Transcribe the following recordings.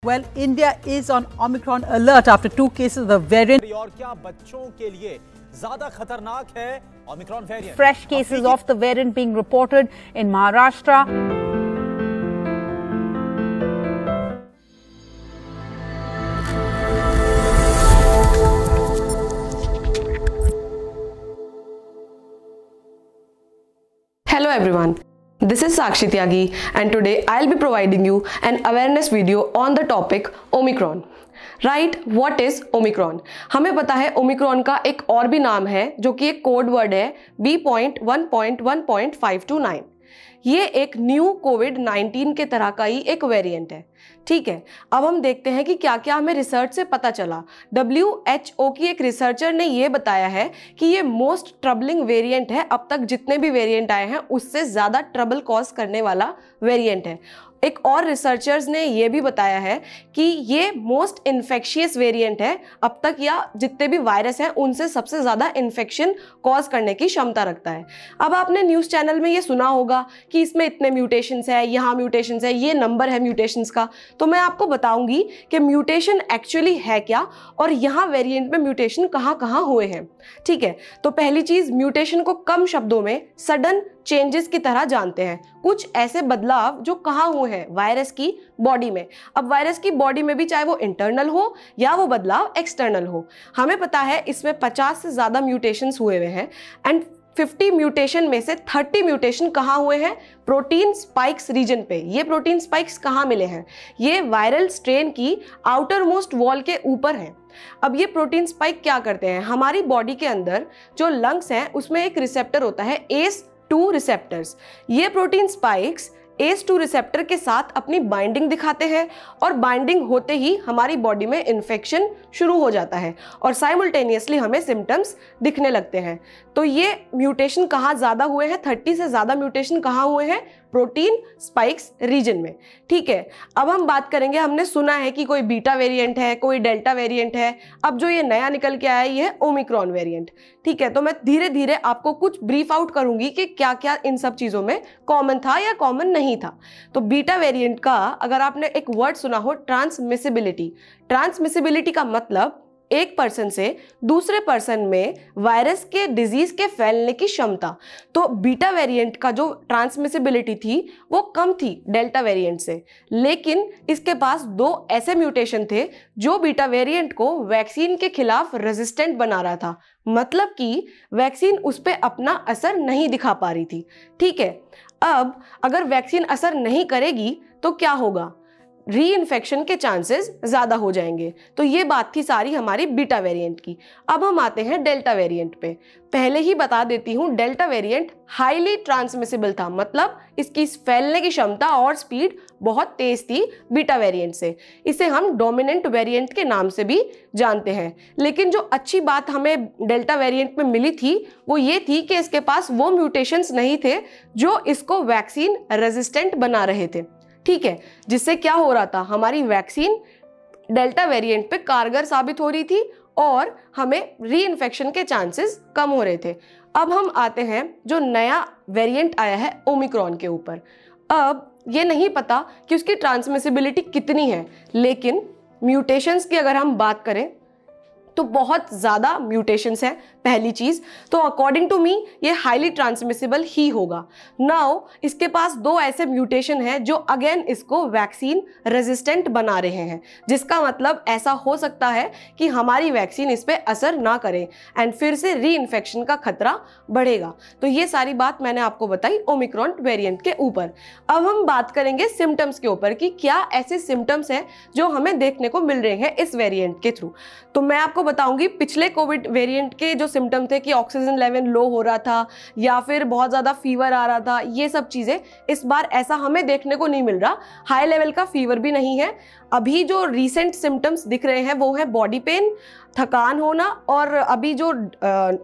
Well, India is on Omicron alert after 2 cases of the variant. और क्या बच्चों के लिए ज्यादा खतरनाक है Omicron variant? Fresh cases of the variant being reported in Maharashtra. Hello everyone, this is Sakshi Tyagi and today I'll be providing you an awareness video on the topic Omicron. Right, what is Omicron? हमें पता है Omicron का एक और भी नाम है जो कि एक कोड वर्ड है B.1.1.529। ये एक न्यू कोविड-19 के तरह का ही एक वेरिएंट है। ठीक है, अब हम देखते हैं कि क्या क्या हमें रिसर्च से पता चला। WHO की एक रिसर्चर ने ये बताया है कि ये मोस्ट ट्रबलिंग वेरिएंट है, अब तक जितने भी वेरिएंट आए हैं उससे ज़्यादा ट्रबल कॉज करने वाला वेरिएंट है। एक और रिसर्चर्स ने ये भी बताया है कि ये मोस्ट इन्फेक्शियस वेरिएंट है, अब तक या जितने भी वायरस हैं उनसे सबसे ज़्यादा इन्फेक्शन कॉज करने की क्षमता रखता है। अब आपने न्यूज़ चैनल में ये सुना होगा कि इसमें इतने म्यूटेशंस है, यहाँ म्यूटेशंस है, ये नंबर है म्यूटेशंस का। तो मैं आपको बताऊंगी कि म्यूटेशन एक्चुअली है क्या और यहाँ वेरिएंट में म्यूटेशन कहाँ कहाँ हुए हैं। ठीक है, तो पहली चीज़, म्यूटेशन को कम शब्दों में सडन चेंजेस की तरह जानते हैं, कुछ ऐसे बदलाव जो कहाँ हुए हैं वायरस की बॉडी में। अब वायरस की बॉडी में भी चाहे वो इंटरनल हो या वो बदलाव एक्सटर्नल हो, हमें पता है इसमें 50 से ज़्यादा म्यूटेशंस हुए हुए हैं एंड 50 म्यूटेशन में से 30 म्यूटेशन कहाँ हुए हैं? प्रोटीन स्पाइक्स रीजन पे। ये प्रोटीन स्पाइक्स कहाँ मिले हैं? ये वायरल स्ट्रेन की आउटर मोस्ट वॉल के ऊपर है। अब ये प्रोटीन स्पाइक क्या करते हैं? हमारी बॉडी के अंदर जो लंग्स हैं उसमें एक रिसेप्टर होता है ACE2 रिसेप्टर्स। ये प्रोटीन स्पाइक्स ACE2 रिसेप्टर के साथ अपनी बाइंडिंग दिखाते हैं और बाइंडिंग होते ही हमारी बॉडी में इन्फेक्शन शुरू हो जाता है और साइमल्टेनियसली हमें सिम्टम्स दिखने लगते हैं। तो ये म्यूटेशन कहाँ ज़्यादा हुए हैं? 30 से ज़्यादा म्यूटेशन कहाँ हुए हैं? प्रोटीन स्पाइक्स रीजन में। ठीक है, अब हम बात करेंगे, हमने सुना है कि कोई बीटा वेरिएंट है, कोई डेल्टा वेरिएंट है, अब जो ये नया निकल के आया है ये है ओमिक्रॉन वेरिएंट। ठीक है, तो मैं धीरे धीरे आपको कुछ ब्रीफ आउट करूंगी कि क्या क्या इन सब चीज़ों में कॉमन था या कॉमन नहीं था। तो बीटा वेरिएंट का अगर आपने एक वर्ड सुना हो, ट्रांसमिसिबिलिटी। ट्रांसमिसिबिलिटी का मतलब एक पर्सन से दूसरे पर्सन में वायरस के डिजीज के फैलने की क्षमता। तो बीटा वेरिएंट का जो ट्रांसमिसिबिलिटी थी वो कम थी डेल्टा वेरिएंट से, लेकिन इसके पास 2 ऐसे म्यूटेशन थे जो बीटा वेरिएंट को वैक्सीन के खिलाफ रेजिस्टेंट बना रहा था, मतलब कि वैक्सीन उस पर अपना असर नहीं दिखा पा रही थी। ठीक है, अब अगर वैक्सीन असर नहीं करेगी तो क्या होगा? री इन्फेक्शन के चांसेस ज़्यादा हो जाएंगे। तो ये बात थी सारी हमारी बीटा वेरिएंट की। अब हम आते हैं डेल्टा वेरिएंट पे। पहले ही बता देती हूँ, डेल्टा वेरिएंट हाईली ट्रांसमिसिबल था, मतलब इसकी फैलने की क्षमता और स्पीड बहुत तेज थी बीटा वेरिएंट से। इसे हम डोमिनेंट वेरिएंट के नाम से भी जानते हैं। लेकिन जो अच्छी बात हमें डेल्टा वेरिएंट में मिली थी वो ये थी कि इसके पास वो म्यूटेशंस नहीं थे जो इसको वैक्सीन रेजिस्टेंट बना रहे थे। ठीक है, जिससे क्या हो रहा था, हमारी वैक्सीन डेल्टा वेरिएंट पे कारगर साबित हो रही थी और हमें री इन्फेक्शन के चांसेस कम हो रहे थे। अब हम आते हैं जो नया वेरिएंट आया है ओमिक्रॉन के ऊपर। अब ये नहीं पता कि उसकी ट्रांसमिसिबिलिटी कितनी है, लेकिन म्यूटेशंस की अगर हम बात करें तो बहुत ज़्यादा म्यूटेशंस हैं पहली चीज़। तो अकॉर्डिंग टू मी ये हाईली ट्रांसमिसिबल ही होगा। नाउ इसके पास 2 ऐसे म्यूटेशन हैं जो अगेन इसको वैक्सीन रेजिस्टेंट बना रहे हैं, जिसका मतलब ऐसा हो सकता है कि हमारी वैक्सीन इस पर असर ना करे एंड फिर से री इन्फेक्शन का खतरा बढ़ेगा। तो ये सारी बात मैंने आपको बताई ओमिक्रॉन वेरिएंट के ऊपर। अब हम बात करेंगे सिम्टम्स के ऊपर कि क्या ऐसे सिम्टम्स हैं जो हमें देखने को मिल रहे हैं इस वेरिएंट के थ्रू। तो मैं आपको बताऊंगी पिछले कोविड वेरिएंट के जो सिम्टम थे कि ऑक्सीजन लेवल लो हो रहा था या फिर बहुत ज़्यादा फीवर आ रहा था, ये सब चीज़ें इस बार ऐसा हमें देखने को नहीं मिल रहा। हाई लेवल का फीवर भी नहीं है। अभी जो रीसेंट सिम्टम्स दिख रहे हैं वो है बॉडी पेन, थकान होना, और अभी जो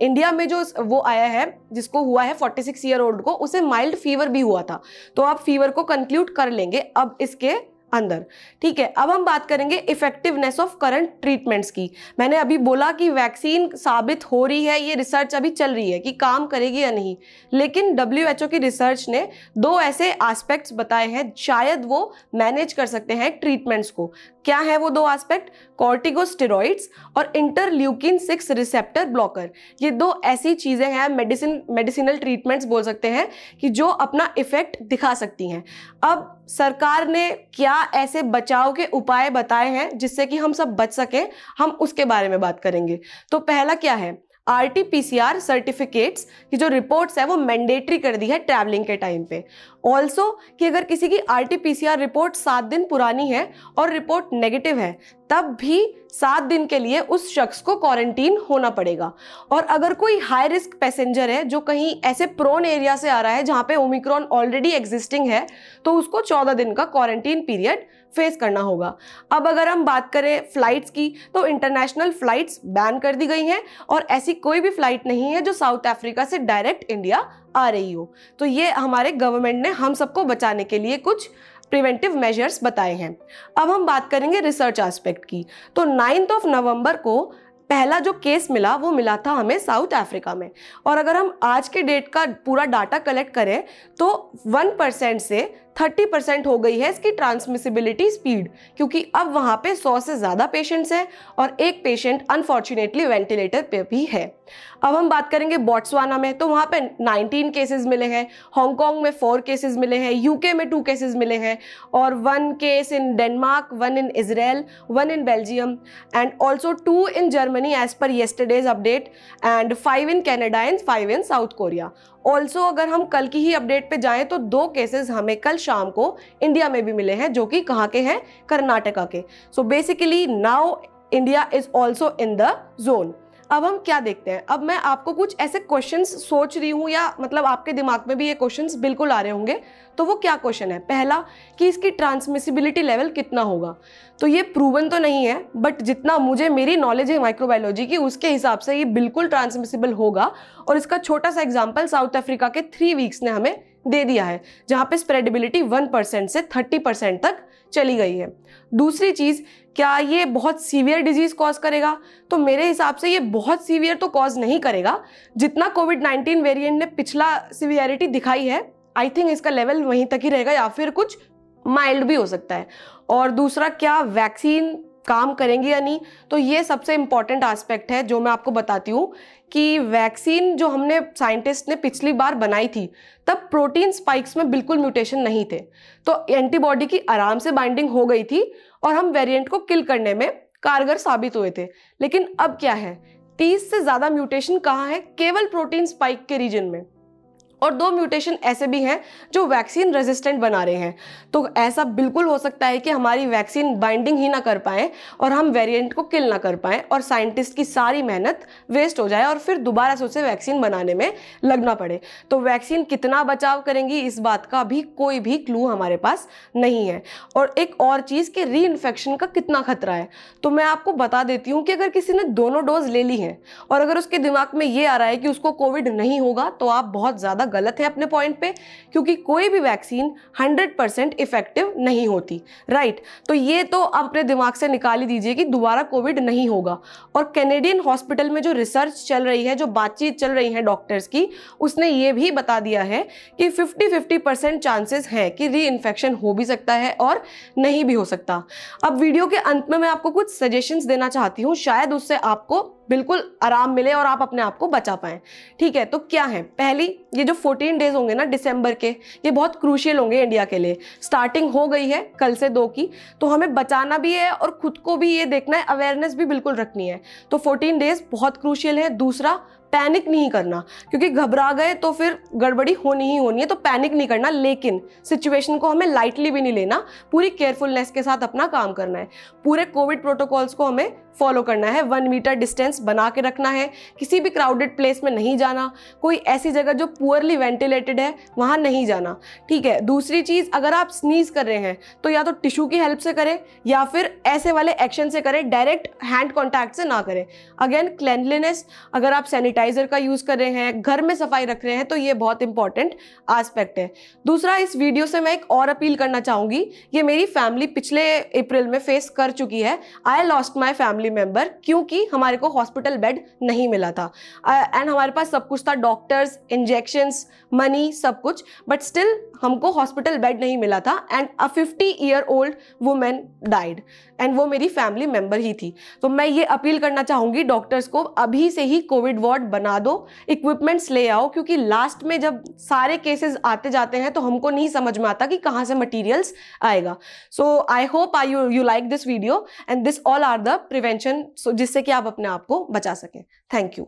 इंडिया में जो वो आया है जिसको हुआ है 46 ईयर ओल्ड को, उसे माइल्ड फीवर भी हुआ था। तो आप फीवर को कंक्लूड कर लेंगे अब इसके अंदर। ठीक है, अब हम बात करेंगे इफेक्टिवनेस ऑफ करंट ट्रीटमेंट्स की। मैंने अभी बोला कि वैक्सीन साबित हो रही है, ये रिसर्च अभी चल रही है कि काम करेगी या नहीं, लेकिन WHO की रिसर्च ने 2 ऐसे एस्पेक्ट्स बताए हैं शायद वो मैनेज कर सकते हैं ट्रीटमेंट्स को। क्या है वो 2 एस्पेक्ट? कॉर्टिकोस्टेरॉइड्स और इंटरल्यूकिन 6 रिसेप्टर ब्लॉकर। ये 2 ऐसी चीजें हैं, मेडिसिनल ट्रीटमेंट्स बोल सकते हैं, कि जो अपना इफेक्ट दिखा सकती हैं। अब सरकार ने क्या ऐसे बचाव के उपाय बताए हैं जिससे कि हम सब बच सकें, हम उसके बारे में बात करेंगे। तो पहला क्या है, RT-PCR सर्टिफिकेट्स की जो रिपोर्ट्स है वो मैंडेटरी कर दी है ट्रैवलिंग के टाइम पे। ऑल्सो कि अगर किसी की RT-PCR रिपोर्ट 7 दिन पुरानी है और रिपोर्ट नेगेटिव है, तब भी 7 दिन के लिए उस शख्स को क्वारंटीन होना पड़ेगा। और अगर कोई हाई रिस्क पैसेंजर है जो कहीं ऐसे प्रोन एरिया से आ रहा है जहां पे ओमिक्रॉन ऑलरेडी एग्जिस्टिंग है, तो उसको 14 दिन का क्वारंटीन पीरियड फेस करना होगा। अब अगर हम बात करें फ्लाइट्स की, तो इंटरनेशनल फ्लाइट्स बैन कर दी गई हैं और ऐसी कोई भी फ्लाइट नहीं है जो साउथ अफ्रीका से डायरेक्ट इंडिया आ रही हो। तो ये हमारे गवर्नमेंट ने हम सबको बचाने के लिए कुछ प्रिवेंटिव मेजर्स बताए हैं। अब हम बात करेंगे रिसर्च एस्पेक्ट की। तो 9 नवंबर को पहला जो केस मिला वो मिला था हमें साउथ अफ्रीका में, और अगर हम आज के डेट का पूरा डाटा कलेक्ट करें तो 1% से 30% हो गई है इसकी ट्रांसमिसिबिलिटी स्पीड, क्योंकि अब वहाँ पे 100 से ज़्यादा पेशेंट्स हैं और एक पेशेंट अनफॉर्चुनेटली वेंटिलेटर पे भी है। अब हम बात करेंगे बोट्सवाना में, तो वहाँ पे 19 केसेस मिले हैं, हांगकांग में 4 केसेस मिले हैं, यूके में 2 केसेस मिले हैं, और 1 case in Denmark, 1 in Israel, 1 in Belgium, and also 2 in Germany as per yesterday's update, and 5 in Canada and 5 in South Korea. Also अगर हम कल की ही अपडेट पे जाएं तो 2 केसेस हमें कल शाम को इंडिया में भी मिले हैं, जो कि कहाँ के हैं? कर्नाटका के। So basically now India is also in the zone. अब हम क्या देखते हैं, अब मैं आपको कुछ ऐसे क्वेश्चंस सोच रही हूँ, या मतलब आपके दिमाग में भी ये क्वेश्चंस बिल्कुल आ रहे होंगे। तो वो क्या क्वेश्चन है? पहला कि इसकी ट्रांसमिसिबिलिटी लेवल कितना होगा। तो ये प्रूवन तो नहीं है, बट जितना मुझे मेरी नॉलेज है माइक्रोबायोलॉजी की, उसके हिसाब से ये बिल्कुल ट्रांसमिसिबल होगा। और इसका छोटा सा एग्जाम्पल साउथ अफ्रीका के 3 वीक्स ने हमें दे दिया है, जहाँ पे स्प्रेडेबिलिटी 1% से 30% तक चली गई है। दूसरी चीज, क्या ये बहुत सीवियर डिजीज कॉज करेगा? तो मेरे हिसाब से ये बहुत सीवियर तो कॉज नहीं करेगा। जितना कोविड-19 वेरिएंट ने पिछला सीवियरिटी दिखाई है, आई थिंक इसका लेवल वहीं तक ही रहेगा, या फिर कुछ माइल्ड भी हो सकता है। और दूसरा, क्या वैक्सीन काम करेंगे या नहीं? तो ये सबसे इंपॉर्टेंट एस्पेक्ट है जो मैं आपको बताती हूँ कि वैक्सीन जो हमने साइंटिस्ट ने पिछली बार बनाई थी, तब प्रोटीन स्पाइक्स में बिल्कुल म्यूटेशन नहीं थे, तो एंटीबॉडी की आराम से बाइंडिंग हो गई थी और हम वेरिएंट को किल करने में कारगर साबित हुए थे। लेकिन अब क्या है, 30 से ज़्यादा म्यूटेशन कहाँ है? केवल प्रोटीन स्पाइक के रीजन में, और 2 म्यूटेशन ऐसे भी हैं जो वैक्सीन रेजिस्टेंट बना रहे हैं। तो ऐसा बिल्कुल हो सकता है कि हमारी वैक्सीन बाइंडिंग ही ना कर पाए और हम वेरिएंट को किल ना कर पाए, और साइंटिस्ट की सारी मेहनत वेस्ट हो जाए और फिर दोबारा से उसे वैक्सीन बनाने में लगना पड़े। तो वैक्सीन कितना बचाव करेंगी, इस बात का भी कोई भी क्लू हमारे पास नहीं है। और एक और चीज़ कि री इन्फेक्शन का कितना खतरा है, तो मैं आपको बता देती हूँ कि अगर किसी ने दोनों डोज ले ली हैं और अगर उसके दिमाग में ये आ रहा है कि उसको कोविड नहीं होगा, तो आप बहुत ज़्यादा गलत है अपने पॉइंट पे, क्योंकि कोई भी वैक्सीन 100% इफेक्टिव नहीं होती, राइट। तो ये तो आप अपने दिमाग से निकाल ही दीजिए कि दोबारा कोविड नहीं होगा। और कैनेडियन हॉस्पिटल में जो रिसर्च चल रही है, जो बातचीत चल रही है डॉक्टर्स की, उसने ये भी बता दिया है कि 50-50% चांसेस हैं कि री इन्फेक्शन हो भी सकता है और नहीं भी हो सकता। अब वीडियो के अंत में मैं आपको कुछ सजेशंस देना चाहती हूँ, शायद उससे आपको बिल्कुल आराम मिले और आप अपने आप को बचा पाएं। ठीक है, तो क्या है? पहली, ये जो 14 डेज होंगे ना दिसंबर के, ये बहुत क्रूशियल होंगे इंडिया के लिए। स्टार्टिंग हो गई है कल से 2 की, तो हमें बचाना भी है और खुद को भी ये देखना है, अवेयरनेस भी बिल्कुल रखनी है। तो 14 डेज बहुत क्रूशियल है। दूसरा, पैनिक नहीं करना, क्योंकि घबरा गए तो फिर गड़बड़ी होनी ही होनी है, तो पैनिक नहीं करना, लेकिन सिचुएशन को हमें लाइटली भी नहीं लेना, पूरी केयरफुलनेस के साथ अपना काम करना है। पूरे कोविड प्रोटोकॉल्स को हमें फॉलो करना है, 1 मीटर डिस्टेंस बना के रखना है, किसी भी क्राउडेड प्लेस में नहीं जाना, कोई ऐसी जगह जो पुअरली वेंटिलेटेड है वहाँ नहीं जाना। ठीक है। दूसरी चीज़, अगर आप स्नीज कर रहे हैं तो या तो टिश्यू की हेल्प से करें या फिर ऐसे वाले एक्शन से करें, डायरेक्ट हैंड कॉन्टैक्ट से ना करें। अगेन क्लेanलीनेस, अगर आप सैनिटाइज सैनिटाइजर का यूज कर रहे हैं, घर में सफाई रख रहे हैं, तो ये बहुत इंपॉर्टेंट एस्पेक्ट है। दूसरा, इस वीडियो से मैं एक और अपील करना चाहूंगी, ये मेरी फैमिली पिछले अप्रैल में फेस कर चुकी है। I lost my family member, क्योंकि हमारे को हॉस्पिटल बेड नहीं मिला था एंड हमारे पास सब कुछ था, डॉक्टर्स, इंजेक्शंस, मनी, सब कुछ, बट स्टिल हमको हॉस्पिटल बेड नहीं मिला था and a 50-year-old women died and वो मेरी फैमिली मेंबर ही थी। तो मैं ये अपील करना चाहूंगी डॉक्टर्स को, अभी से ही कोविड वार्ड बना दो, इक्विपमेंट्स ले आओ, क्योंकि लास्ट में जब सारे केसेस आते जाते हैं तो हमको नहीं समझ में आता कि कहाँ से मटीरियल्स आएगा। So I hope you like this video and this all are the prevention, जिससे कि आप अपने आप को बचा सकें। Thank you.